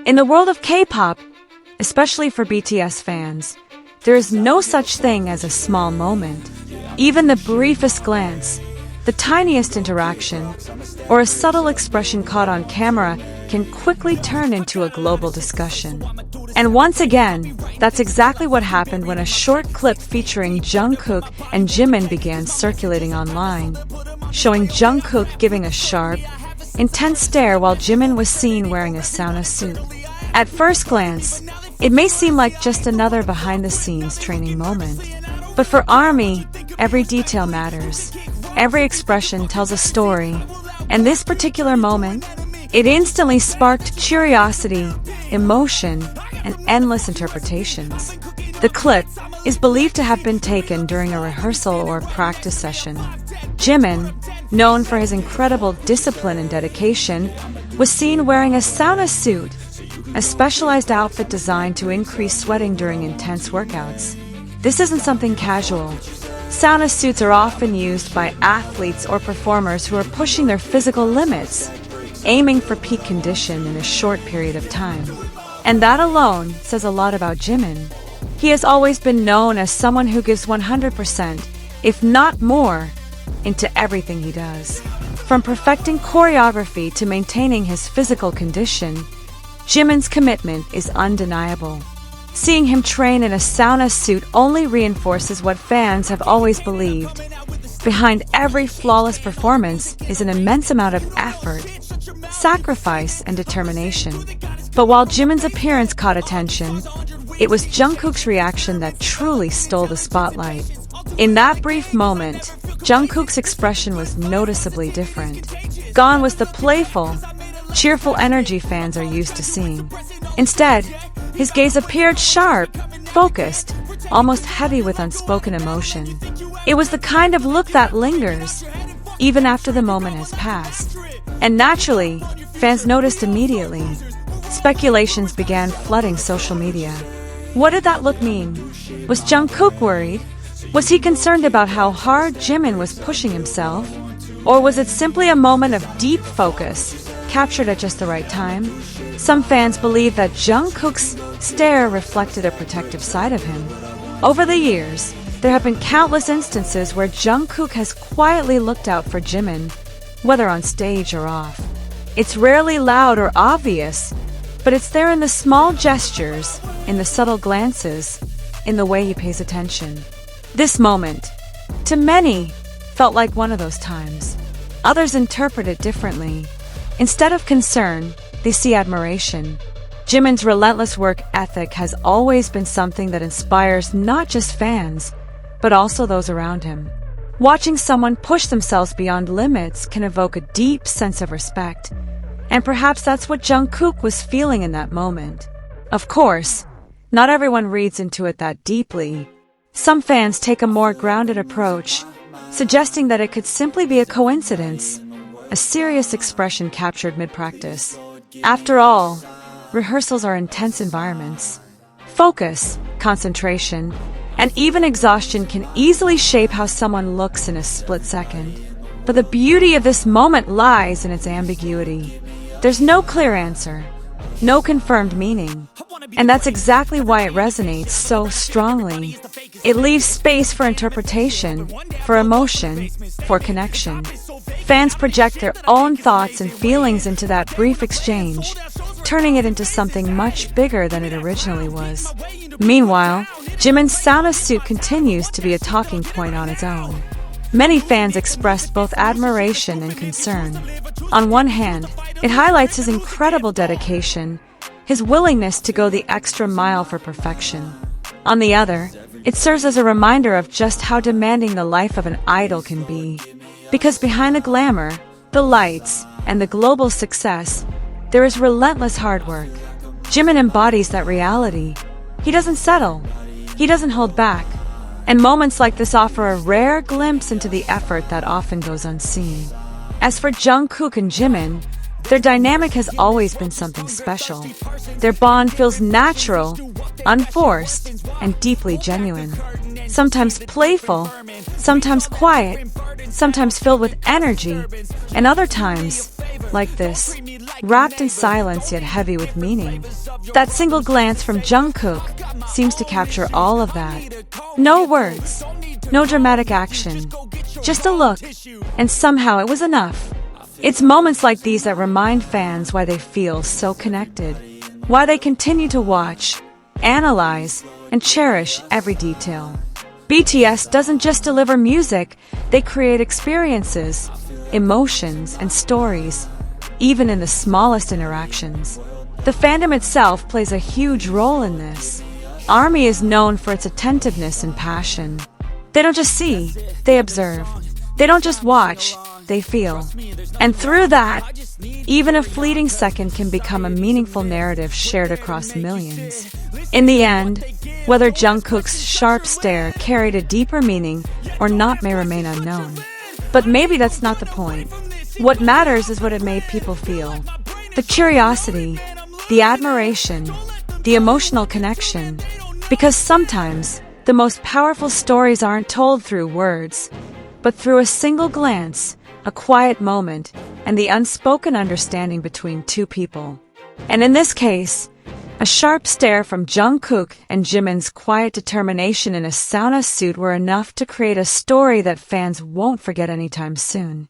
In the world of K-pop, especially for BTS fans, there is no such thing as a small moment. Even the briefest glance, the tiniest interaction, or a subtle expression caught on camera can quickly turn into a global discussion. And once again, that's exactly what happened when a short clip featuring Jungkook and Jimin began circulating online, showing Jungkook giving a sharp, intense stare while Jimin was seen wearing a sauna suit. At first glance, it may seem like just another behind-the-scenes training moment. But for ARMY, every detail matters. Every expression tells a story. And this particular moment, it instantly sparked curiosity, emotion, and endless interpretations. The clip is believed to have been taken during a rehearsal or practice session. Jimin, known for his incredible discipline and dedication, was seen wearing a sauna suit, a specialized outfit designed to increase sweating during intense workouts. This isn't something casual. Sauna suits are often used by athletes or performers who are pushing their physical limits, aiming for peak condition in a short period of time. And that alone says a lot about Jimin. He has always been known as someone who gives 100%, if not more, into everything he does. From perfecting choreography to maintaining his physical condition, Jimin's commitment is undeniable. Seeing him train in a sauna suit only reinforces what fans have always believed. Behind every flawless performance is an immense amount of effort, sacrifice, and determination. But while Jimin's appearance caught attention, it was Jungkook's reaction that truly stole the spotlight. In that brief moment, Jungkook's expression was noticeably different. Gone was the playful, cheerful energy fans are used to seeing. Instead, his gaze appeared sharp, focused, almost heavy with unspoken emotion. It was the kind of look that lingers, even after the moment has passed. And naturally, fans noticed immediately. Speculations began flooding social media. What did that look mean? Was Jungkook worried? Was he concerned about how hard Jimin was pushing himself? Or was it simply a moment of deep focus, captured at just the right time? Some fans believe that Jungkook's stare reflected a protective side of him. Over the years, there have been countless instances where Jungkook has quietly looked out for Jimin, whether on stage or off. It's rarely loud or obvious, but it's there in the small gestures, in the subtle glances, in the way he pays attention. This moment, to many, felt like one of those times. Others interpret it differently. Instead of concern, they see admiration. Jimin's relentless work ethic has always been something that inspires not just fans, but also those around him. Watching someone push themselves beyond limits can evoke a deep sense of respect, and perhaps that's what Jungkook was feeling in that moment. Of course, not everyone reads into it that deeply. Some fans take a more grounded approach, suggesting that it could simply be a coincidence, a serious expression captured mid-practice. After all, rehearsals are intense environments. Focus, concentration, and even exhaustion can easily shape how someone looks in a split second. But the beauty of this moment lies in its ambiguity. There's no clear answer, no confirmed meaning. And that's exactly why it resonates so strongly. It leaves space for interpretation, for emotion, for connection. Fans project their own thoughts and feelings into that brief exchange, turning it into something much bigger than it originally was. Meanwhile, Jimin's sauna suit continues to be a talking point on its own. Many fans expressed both admiration and concern. On one hand, it highlights his incredible dedication, his willingness to go the extra mile for perfection. On the other, it serves as a reminder of just how demanding the life of an idol can be. Because behind the glamour, the lights, and the global success, there is relentless hard work. Jimin embodies that reality. He doesn't settle. He doesn't hold back. And moments like this offer a rare glimpse into the effort that often goes unseen. As for Jungkook and Jimin, their dynamic has always been something special. Their bond feels natural, unforced, and deeply genuine. Sometimes playful, sometimes quiet, sometimes filled with energy, and other times, like this, wrapped in silence yet heavy with meaning. That single glance from Jungkook seems to capture all of that. No words, no dramatic action, just a look, and somehow it was enough. It's moments like these that remind fans why they feel so connected, why they continue to watch, analyze, and cherish every detail. BTS doesn't just deliver music, they create experiences, emotions, and stories, even in the smallest interactions. The fandom itself plays a huge role in this. ARMY is known for its attentiveness and passion. They don't just see, they observe. They don't just watch, they feel. And through that, even a fleeting second can become a meaningful narrative shared across millions. In the end, whether Jungkook's sharp stare carried a deeper meaning or not may remain unknown. But maybe that's not the point. What matters is what it made people feel. The curiosity, the admiration, the emotional connection. Because sometimes, the most powerful stories aren't told through words, but through a single glance, a quiet moment, and the unspoken understanding between two people. And in this case, a sharp stare from Jungkook and Jimin's quiet determination in a sauna suit were enough to create a story that fans won't forget anytime soon.